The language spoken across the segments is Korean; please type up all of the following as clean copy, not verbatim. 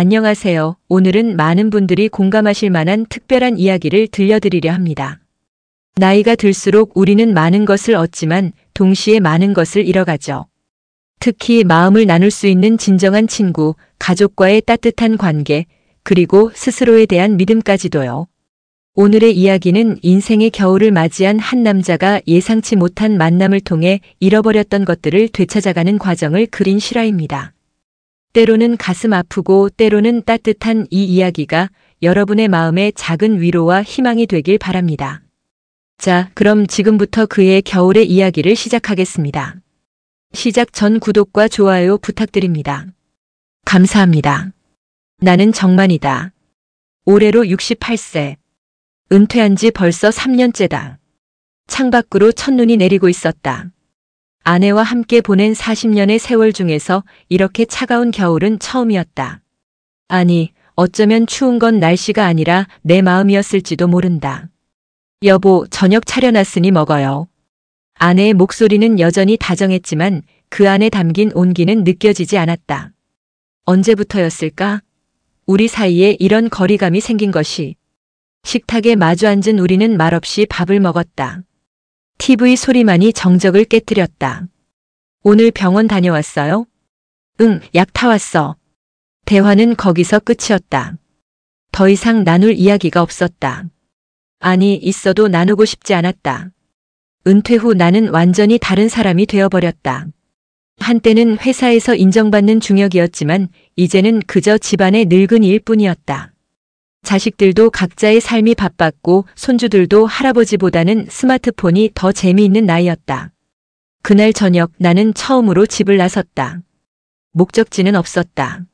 안녕하세요. 오늘은 많은 분들이 공감하실 만한 특별한 이야기를 들려드리려 합니다. 나이가 들수록 우리는 많은 것을 얻지만 동시에 많은 것을 잃어가죠. 특히 마음을 나눌 수 있는 진정한 친구, 가족과의 따뜻한 관계, 그리고 스스로에 대한 믿음까지도요. 오늘의 이야기는 인생의 겨울을 맞이한 한 남자가 예상치 못한 만남을 통해 잃어버렸던 것들을 되찾아가는 과정을 그린 실화입니다. 때로는 가슴 아프고 때로는 따뜻한 이 이야기가 여러분의 마음에 작은 위로와 희망이 되길 바랍니다. 자, 그럼 지금부터 그의 겨울의 이야기를 시작하겠습니다. 시작 전 구독과 좋아요 부탁드립니다. 감사합니다. 나는 정만이다. 올해로 68세. 은퇴한 지 벌써 3년째다. 창밖으로 첫눈이 내리고 있었다. 아내와 함께 보낸 40년의 세월 중에서 이렇게 차가운 겨울은 처음이었다. 아니, 어쩌면 추운 건 날씨가 아니라 내 마음이었을지도 모른다. 여보, 저녁 차려놨으니 먹어요. 아내의 목소리는 여전히 다정했지만 그 안에 담긴 온기는 느껴지지 않았다. 언제부터였을까? 우리 사이에 이런 거리감이 생긴 것이. 식탁에 마주 앉은 우리는 말없이 밥을 먹었다. TV 소리만이 정적을 깨뜨렸다. 오늘 병원 다녀왔어요? 응, 약 타왔어. 대화는 거기서 끝이었다. 더 이상 나눌 이야기가 없었다. 아니, 있어도 나누고 싶지 않았다. 은퇴 후 나는 완전히 다른 사람이 되어버렸다. 한때는 회사에서 인정받는 중역이었지만 이제는 그저 집안의 늙은이일 뿐이었다. 자식들도 각자의 삶이 바빴고 손주들도 할아버지보다는 스마트폰이 더 재미있는 나이였다. 그날 저녁 나는 처음으로 집을 나섰다. 목적지는 없었다.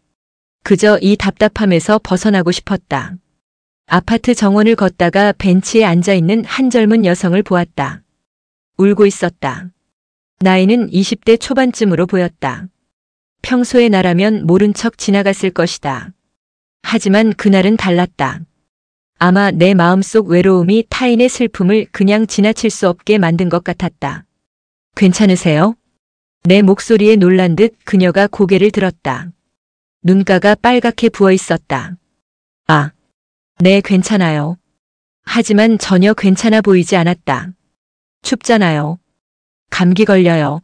그저 이 답답함에서 벗어나고 싶었다. 아파트 정원을 걷다가 벤치에 앉아있는 한 젊은 여성을 보았다. 울고 있었다. 나이는 20대 초반쯤으로 보였다. 평소에 나라면 모른 척 지나갔을 것이다. 하지만 그날은 달랐다. 아마 내 마음속 외로움이 타인의 슬픔을 그냥 지나칠 수 없게 만든 것 같았다. 괜찮으세요? 내 목소리에 놀란 듯 그녀가 고개를 들었다. 눈가가 빨갛게 부어 있었다. 아, 네, 괜찮아요. 하지만 전혀 괜찮아 보이지 않았다. 춥잖아요. 감기 걸려요.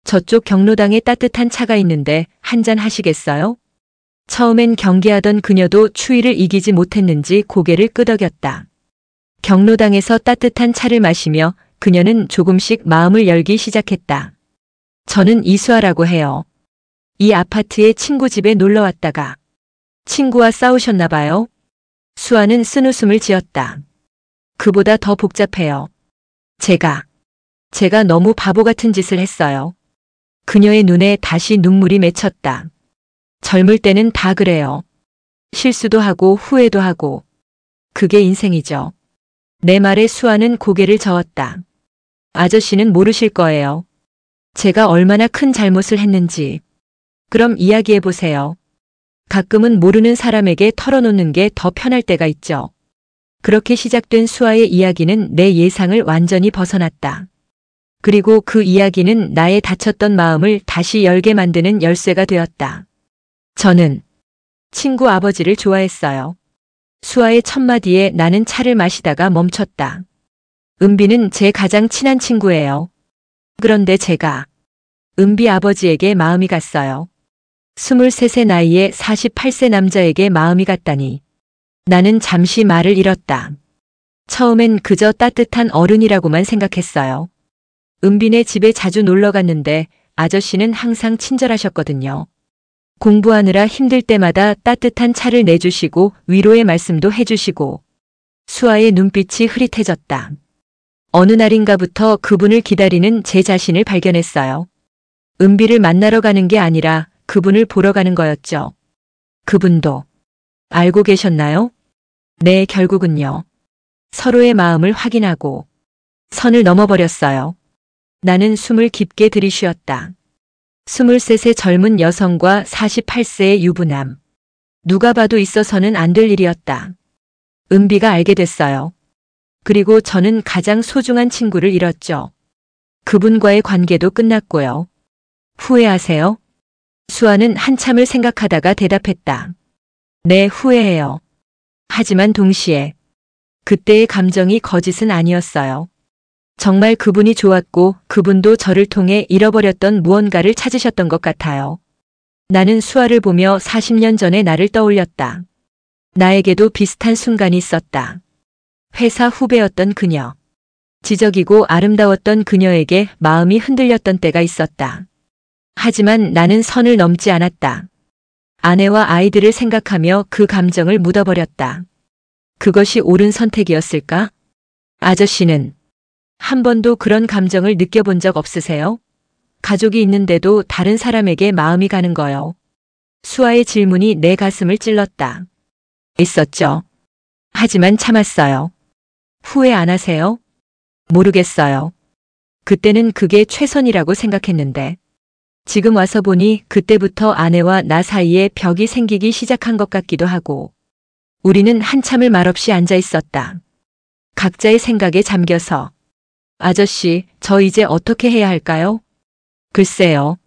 저쪽 경로당에 따뜻한 차가 있는데 한잔 하시겠어요? 처음엔 경계하던 그녀도 추위를 이기지 못했는지 고개를 끄덕였다. 경로당에서 따뜻한 차를 마시며 그녀는 조금씩 마음을 열기 시작했다. 저는 이수아라고 해요. 이 아파트에 친구 집에 놀러 왔다가 친구와 싸우셨나 봐요. 수아는 쓴웃음을 지었다. 그보다 더 복잡해요. 제가 너무 바보 같은 짓을 했어요. 그녀의 눈에 다시 눈물이 맺혔다. 젊을 때는 다 그래요. 실수도 하고 후회도 하고. 그게 인생이죠. 내 말에 수아는 고개를 저었다. 아저씨는 모르실 거예요. 제가 얼마나 큰 잘못을 했는지. 그럼 이야기해보세요. 가끔은 모르는 사람에게 털어놓는 게 더 편할 때가 있죠. 그렇게 시작된 수아의 이야기는 내 예상을 완전히 벗어났다. 그리고 그 이야기는 나의 닫혔던 마음을 다시 열게 만드는 열쇠가 되었다. 저는 친구 아버지를 좋아했어요. 수아의 첫마디에 나는 차를 마시다가 멈췄다. 은비는 제 가장 친한 친구예요. 그런데 제가 은비 아버지에게 마음이 갔어요. 23세 나이에 48세 남자에게 마음이 갔다니. 나는 잠시 말을 잃었다. 처음엔 그저 따뜻한 어른이라고만 생각했어요. 은비네 집에 자주 놀러 갔는데 아저씨는 항상 친절하셨거든요. 공부하느라 힘들 때마다 따뜻한 차를 내주시고 위로의 말씀도 해주시고. 수아의 눈빛이 흐릿해졌다. 어느 날인가부터 그분을 기다리는 제 자신을 발견했어요. 은비를 만나러 가는 게 아니라 그분을 보러 가는 거였죠. 그분도 알고 계셨나요? 네, 결국은요. 서로의 마음을 확인하고 선을 넘어버렸어요. 나는 숨을 깊게 들이쉬었다. 23세 젊은 여성과 48세의 유부남. 누가 봐도 있어서는 안 될 일이었다. 은비가 알게 됐어요. 그리고 저는 가장 소중한 친구를 잃었죠. 그분과의 관계도 끝났고요. 후회하세요? 수아는 한참을 생각하다가 대답했다. 네, 후회해요. 하지만 동시에 그때의 감정이 거짓은 아니었어요. 정말 그분이 좋았고 그분도 저를 통해 잃어버렸던 무언가를 찾으셨던 것 같아요. 나는 수아를 보며 40년 전의 나를 떠올렸다. 나에게도 비슷한 순간이 있었다. 회사 후배였던 그녀. 지적이고 아름다웠던 그녀에게 마음이 흔들렸던 때가 있었다. 하지만 나는 선을 넘지 않았다. 아내와 아이들을 생각하며 그 감정을 묻어버렸다. 그것이 옳은 선택이었을까? 아저씨는 한 번도 그런 감정을 느껴본 적 없으세요? 가족이 있는데도 다른 사람에게 마음이 가는 거요. 수아의 질문이 내 가슴을 찔렀다. 있었죠. 하지만 참았어요. 후회 안 하세요? 모르겠어요. 그때는 그게 최선이라고 생각했는데. 지금 와서 보니 그때부터 아내와 나 사이에 벽이 생기기 시작한 것 같기도 하고. 우리는 한참을 말없이 앉아 있었다. 각자의 생각에 잠겨서. 아저씨, 저 이제 어떻게 해야 할까요? 글쎄요.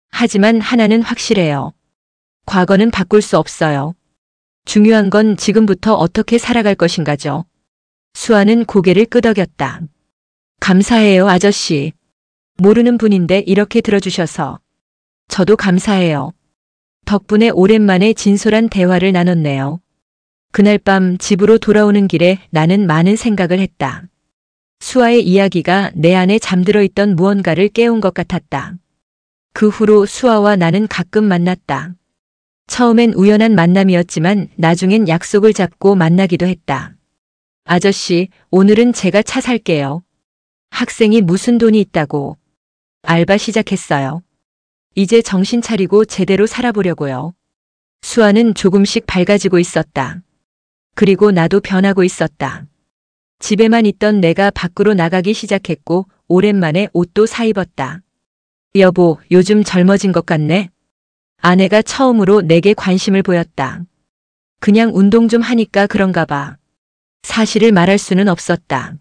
하지만 하나는 확실해요. 과거는 바꿀 수 없어요. 중요한 건 지금부터 어떻게 살아갈 것인가죠. 수아는 고개를 끄덕였다. 감사해요, 아저씨. 모르는 분인데 이렇게 들어주셔서. 저도 감사해요. 덕분에 오랜만에 진솔한 대화를 나눴네요. 그날 밤 집으로 돌아오는 길에 나는 많은 생각을 했다. 수아의 이야기가 내 안에 잠들어 있던 무언가를 깨운 것 같았다. 그 후로 수아와 나는 가끔 만났다. 처음엔 우연한 만남이었지만 나중엔 약속을 잡고 만나기도 했다. 아저씨, 오늘은 제가 차 살게요. 학생이 무슨 돈이 있다고. 알바 시작했어요. 이제 정신 차리고 제대로 살아보려고요. 수아는 조금씩 밝아지고 있었다. 그리고 나도 변하고 있었다. 집에만 있던 내가 밖으로 나가기 시작했고 오랜만에 옷도 사입었다. 여보, 요즘 젊어진 것 같네. 아내가 처음으로 내게 관심을 보였다. 그냥 운동 좀 하니까 그런가 봐. 사실을 말할 수는 없었다.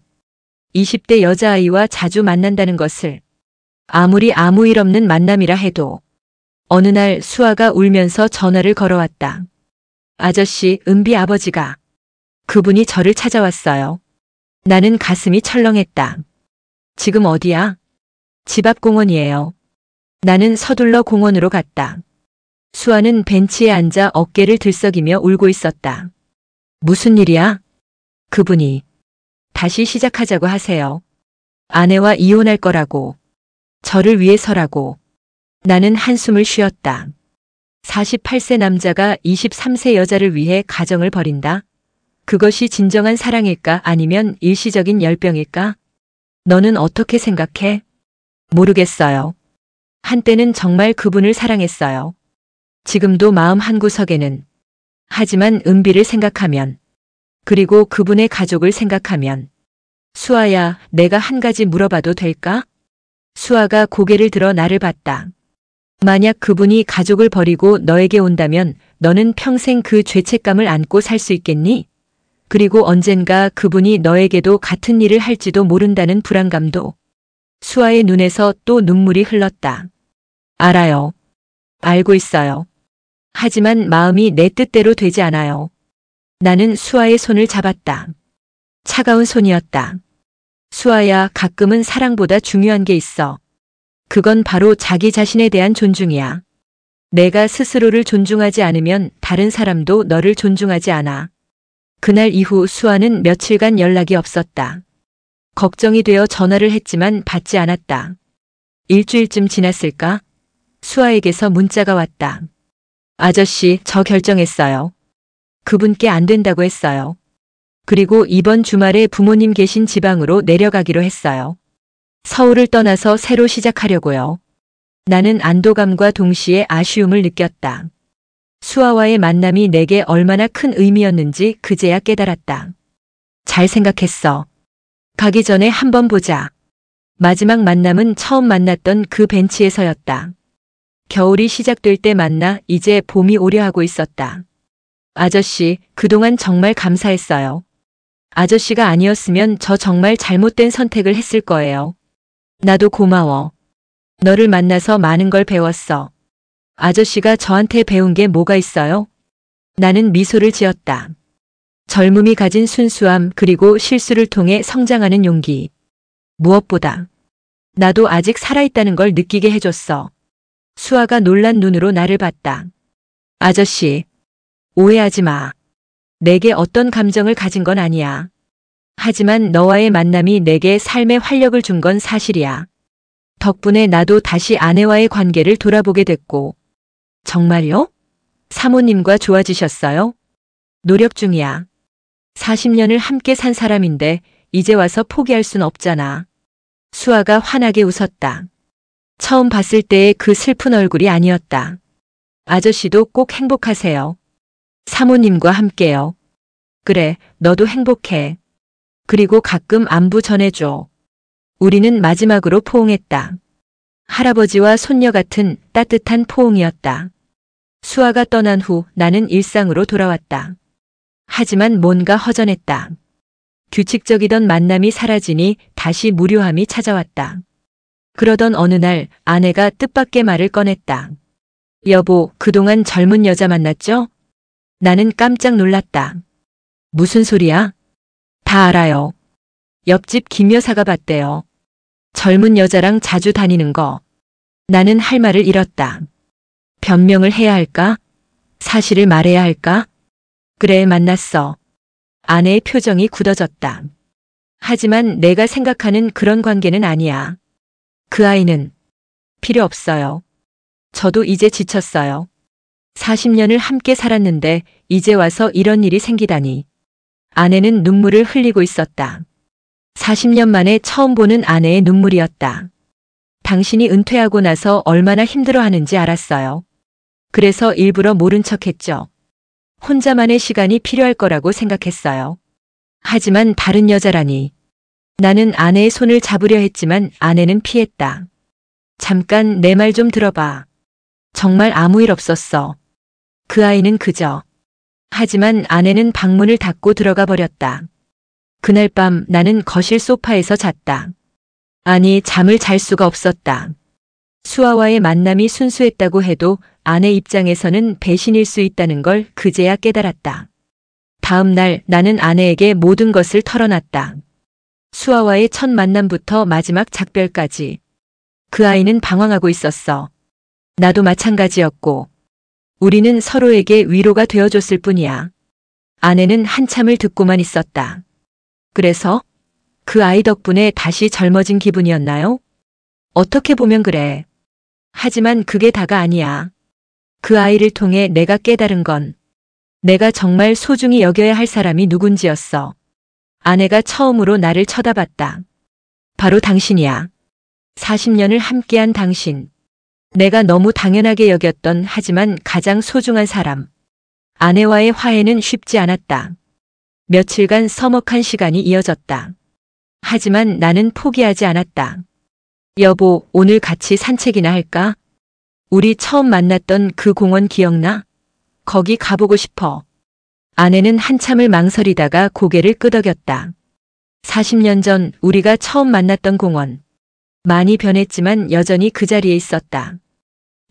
20대 여자아이와 자주 만난다는 것을. 아무리 아무 일 없는 만남이라 해도. 어느 날 수아가 울면서 전화를 걸어왔다. 아저씨, 은비 아버지가. 그분이 저를 찾아왔어요. 나는 가슴이 철렁했다. 지금 어디야? 집 앞 공원이에요. 나는 서둘러 공원으로 갔다. 수아는 벤치에 앉아 어깨를 들썩이며 울고 있었다. 무슨 일이야? 그분이 다시 시작하자고 하세요. 아내와 이혼할 거라고. 저를 위해서라고. 나는 한숨을 쉬었다. 48세 남자가 23세 여자를 위해 가정을 벌인다? 그것이 진정한 사랑일까 아니면 일시적인 열병일까? 너는 어떻게 생각해? 모르겠어요. 한때는 정말 그분을 사랑했어요. 지금도 마음 한구석에는. 하지만 은비를 생각하면, 그리고 그분의 가족을 생각하면. 수아야, 내가 한 가지 물어봐도 될까? 수아가 고개를 들어 나를 봤다. 만약 그분이 가족을 버리고 너에게 온다면 너는 평생 그 죄책감을 안고 살 수 있겠니? 그리고 언젠가 그분이 너에게도 같은 일을 할지도 모른다는 불안감도. 수아의 눈에서 또 눈물이 흘렀다. 알아요. 알고 있어요. 하지만 마음이 내 뜻대로 되지 않아요. 나는 수아의 손을 잡았다. 차가운 손이었다. 수아야, 가끔은 사랑보다 중요한 게 있어. 그건 바로 자기 자신에 대한 존중이야. 내가 스스로를 존중하지 않으면 다른 사람도 너를 존중하지 않아. 그날 이후 수아는 며칠간 연락이 없었다. 걱정이 되어 전화를 했지만 받지 않았다. 일주일쯤 지났을까? 수아에게서 문자가 왔다. 아저씨, 저 결정했어요. 그분께 안 된다고 했어요. 그리고 이번 주말에 부모님 계신 지방으로 내려가기로 했어요. 서울을 떠나서 새로 시작하려고요. 나는 안도감과 동시에 아쉬움을 느꼈다. 수아와의 만남이 내게 얼마나 큰 의미였는지 그제야 깨달았다. 잘 생각했어. 가기 전에 한번 보자. 마지막 만남은 처음 만났던 그 벤치에서였다. 겨울이 시작될 때 만나 이제 봄이 오려 하고 있었다. 아저씨, 그동안 정말 감사했어요. 아저씨가 아니었으면 저 정말 잘못된 선택을 했을 거예요. 나도 고마워. 너를 만나서 많은 걸 배웠어. 아저씨가 저한테 배운 게 뭐가 있어요? 나는 미소를 지었다. 젊음이 가진 순수함 그리고 실수를 통해 성장하는 용기. 무엇보다 나도 아직 살아있다는 걸 느끼게 해줬어. 수아가 놀란 눈으로 나를 봤다. 아저씨, 오해하지 마. 내게 어떤 감정을 가진 건 아니야. 하지만 너와의 만남이 내게 삶의 활력을 준 건 사실이야. 덕분에 나도 다시 아내와의 관계를 돌아보게 됐고. 정말요? 사모님과 좋아지셨어요? 노력 중이야. 40년을 함께 산 사람인데 이제 와서 포기할 순 없잖아. 수아가 환하게 웃었다. 처음 봤을 때의 그 슬픈 얼굴이 아니었다. 아저씨도 꼭 행복하세요. 사모님과 함께요. 그래, 너도 행복해. 그리고 가끔 안부 전해줘. 우리는 마지막으로 포옹했다. 할아버지와 손녀 같은 따뜻한 포옹이었다. 수아가 떠난 후 나는 일상으로 돌아왔다. 하지만 뭔가 허전했다. 규칙적이던 만남이 사라지니 다시 무료함이 찾아왔다. 그러던 어느 날 아내가 뜻밖의 말을 꺼냈다. 여보, 그동안 젊은 여자 만났죠? 나는 깜짝 놀랐다. 무슨 소리야? 다 알아요. 옆집 김 여사가 봤대요. 젊은 여자랑 자주 다니는 거. 나는 할 말을 잃었다. 변명을 해야 할까? 사실을 말해야 할까? 그래, 만났어. 아내의 표정이 굳어졌다. 하지만 내가 생각하는 그런 관계는 아니야. 그 아이는 필요 없어요. 저도 이제 지쳤어요. 40년을 함께 살았는데 이제 와서 이런 일이 생기다니. 아내는 눈물을 흘리고 있었다. 40년 만에 처음 보는 아내의 눈물이었다. 당신이 은퇴하고 나서 얼마나 힘들어하는지 알았어요. 그래서 일부러 모른 척했죠. 혼자만의 시간이 필요할 거라고 생각했어요. 하지만 다른 여자라니. 나는 아내의 손을 잡으려 했지만 아내는 피했다. 잠깐 내 말 좀 들어봐. 정말 아무 일 없었어. 그 아이는 그저. 하지만 아내는 방문을 닫고 들어가 버렸다. 그날 밤 나는 거실 소파에서 잤다. 아니, 잠을 잘 수가 없었다. 수아와의 만남이 순수했다고 해도 아내 입장에서는 배신일 수 있다는 걸 그제야 깨달았다. 다음 날 나는 아내에게 모든 것을 털어놨다. 수아와의 첫 만남부터 마지막 작별까지. 그 아이는 방황하고 있었어. 나도 마찬가지였고. 우리는 서로에게 위로가 되어줬을 뿐이야. 아내는 한참을 듣고만 있었다. 그래서 그 아이 덕분에 다시 젊어진 기분이었나요? 어떻게 보면 그래. 하지만 그게 다가 아니야. 그 아이를 통해 내가 깨달은 건 내가 정말 소중히 여겨야 할 사람이 누군지였어. 아내가 처음으로 나를 쳐다봤다. 바로 당신이야. 40년을 함께한 당신. 내가 너무 당연하게 여겼던 하지만 가장 소중한 사람. 아내와의 화해는 쉽지 않았다. 며칠간 서먹한 시간이 이어졌다. 하지만 나는 포기하지 않았다. 여보, 오늘 같이 산책이나 할까? 우리 처음 만났던 그 공원 기억나? 거기 가보고 싶어. 아내는 한참을 망설이다가 고개를 끄덕였다. 40년 전 우리가 처음 만났던 공원. 많이 변했지만 여전히 그 자리에 있었다.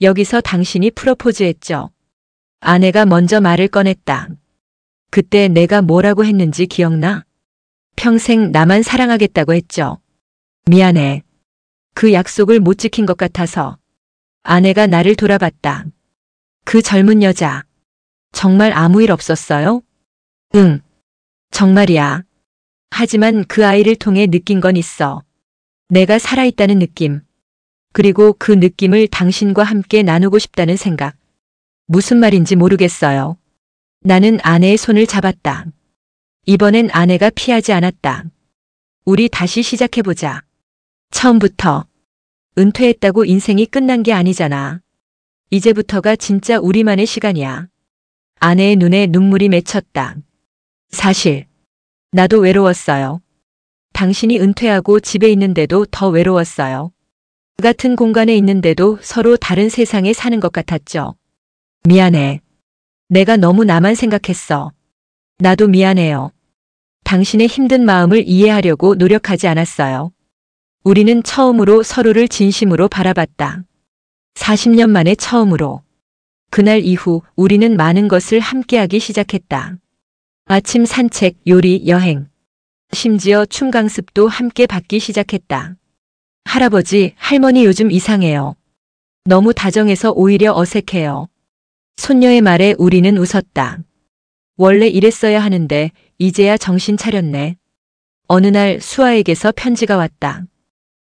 여기서 당신이 프로포즈했죠. 아내가 먼저 말을 꺼냈다. 그때 내가 뭐라고 했는지 기억나? 평생 나만 사랑하겠다고 했죠. 미안해. 그 약속을 못 지킨 것 같아서. 아내가 나를 돌아봤다. 그 젊은 여자. 정말 아무 일 없었어요? 응. 정말이야. 하지만 그 아이를 통해 느낀 건 있어. 내가 살아있다는 느낌. 그리고 그 느낌을 당신과 함께 나누고 싶다는 생각. 무슨 말인지 모르겠어요. 나는 아내의 손을 잡았다. 이번엔 아내가 피하지 않았다. 우리 다시 시작해보자. 처음부터. 은퇴했다고 인생이 끝난 게 아니잖아. 이제부터가 진짜 우리만의 시간이야. 아내의 눈에 눈물이 맺혔다. 사실 나도 외로웠어요. 당신이 은퇴하고 집에 있는데도 더 외로웠어요. 같은 공간에 있는데도 서로 다른 세상에 사는 것 같았죠. 미안해. 내가 너무 나만 생각했어. 나도 미안해요. 당신의 힘든 마음을 이해하려고 노력하지 않았어요. 우리는 처음으로 서로를 진심으로 바라봤다. 40년 만에 처음으로. 그날 이후 우리는 많은 것을 함께하기 시작했다. 아침 산책, 요리, 여행. 심지어 춤 강습도 함께 받기 시작했다. 할아버지, 할머니 요즘 이상해요. 너무 다정해서 오히려 어색해요. 손녀의 말에 우리는 웃었다. 원래 이랬어야 하는데 이제야 정신 차렸네. 어느 날 수아에게서 편지가 왔다.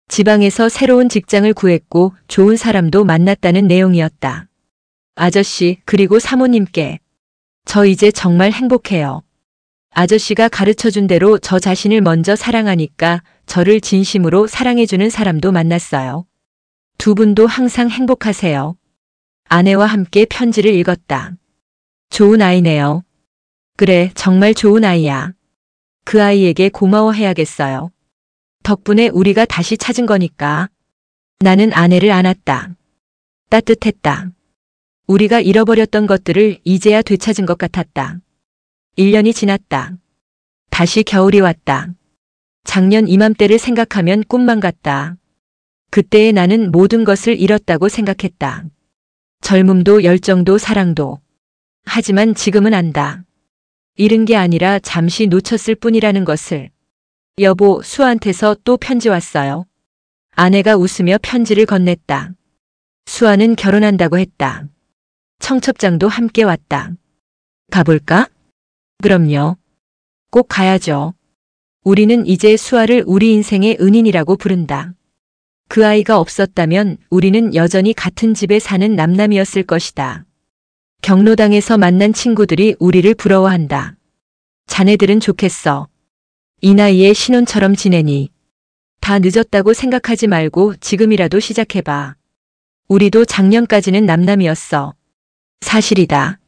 지방에서 새로운 직장을 구했고 좋은 사람도 만났다는 내용이었다. 아저씨, 그리고 사모님께. 저 이제 정말 행복해요. 아저씨가 가르쳐준 대로 저 자신을 먼저 사랑하니까 저를 진심으로 사랑해주는 사람도 만났어요. 두 분도 항상 행복하세요. 아내와 함께 편지를 읽었다. 좋은 아이네요. 그래, 정말 좋은 아이야. 그 아이에게 고마워해야겠어요. 덕분에 우리가 다시 찾은 거니까. 나는 아내를 안았다. 따뜻했다. 우리가 잃어버렸던 것들을 이제야 되찾은 것 같았다. 1년이 지났다. 다시 겨울이 왔다. 작년 이맘때를 생각하면 꿈만 같다. 그때의 나는 모든 것을 잃었다고 생각했다. 젊음도 열정도 사랑도. 하지만 지금은 안다. 잃은 게 아니라 잠시 놓쳤을 뿐이라는 것을. 여보, 수아한테서 또 편지 왔어요. 아내가 웃으며 편지를 건넸다. 수아는 결혼한다고 했다. 청첩장도 함께 왔다. 가볼까? 그럼요. 꼭 가야죠. 우리는 이제 수아를 우리 인생의 은인이라고 부른다. 그 아이가 없었다면 우리는 여전히 같은 집에 사는 남남이었을 것이다. 경로당에서 만난 친구들이 우리를 부러워한다. 자네들은 좋겠어. 이 나이에 신혼처럼 지내니. 다 늦었다고 생각하지 말고 지금이라도 시작해봐. 우리도 작년까지는 남남이었어. 사실이다.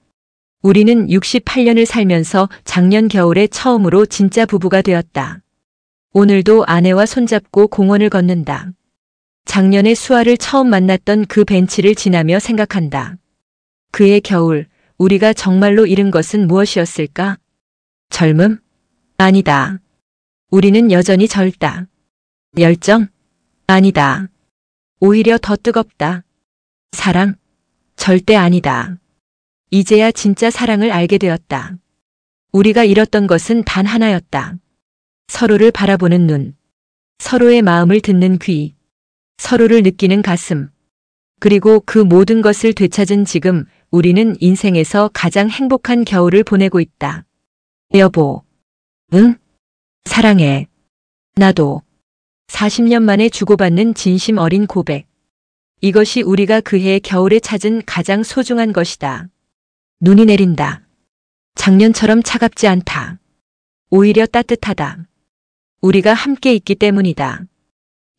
우리는 68년을 살면서 작년 겨울에 처음으로 진짜 부부가 되었다. 오늘도 아내와 손잡고 공원을 걷는다. 작년에 수아를 처음 만났던 그 벤치를 지나며 생각한다. 그해 겨울, 우리가 정말로 잃은 것은 무엇이었을까? 젊음? 아니다. 우리는 여전히 젊다. 열정? 아니다. 오히려 더 뜨겁다. 사랑? 절대 아니다. 이제야 진짜 사랑을 알게 되었다. 우리가 잃었던 것은 단 하나였다. 서로를 바라보는 눈, 서로의 마음을 듣는 귀, 서로를 느끼는 가슴. 그리고 그 모든 것을 되찾은 지금 우리는 인생에서 가장 행복한 겨울을 보내고 있다. 여보. 응? 사랑해. 나도. 40년 만에 주고받는 진심 어린 고백. 이것이 우리가 그해 겨울에 찾은 가장 소중한 것이다. 눈이 내린다. 작년처럼 차갑지 않다. 오히려 따뜻하다. 우리가 함께 있기 때문이다.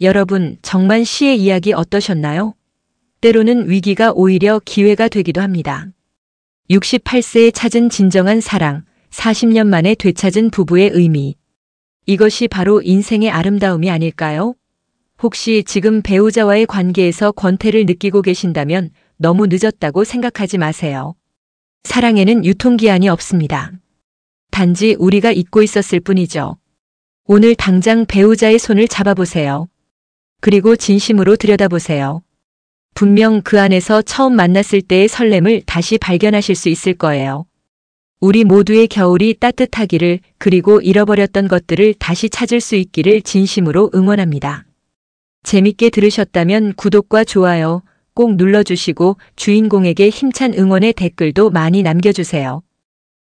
여러분, 정말 시의 이야기 어떠셨나요? 때로는 위기가 오히려 기회가 되기도 합니다. 68세에 찾은 진정한 사랑, 40년 만에 되찾은 부부의 의미. 이것이 바로 인생의 아름다움이 아닐까요? 혹시 지금 배우자와의 관계에서 권태를 느끼고 계신다면 너무 늦었다고 생각하지 마세요. 사랑에는 유통기한이 없습니다. 단지 우리가 잊고 있었을 뿐이죠. 오늘 당장 배우자의 손을 잡아보세요. 그리고 진심으로 들여다보세요. 분명 그 안에서 처음 만났을 때의 설렘을 다시 발견하실 수 있을 거예요. 우리 모두의 겨울이 따뜻하기를, 그리고 잃어버렸던 것들을 다시 찾을 수 있기를 진심으로 응원합니다. 재밌게 들으셨다면 구독과 좋아요 꼭 눌러주시고 주인공에게 힘찬 응원의 댓글도 많이 남겨주세요.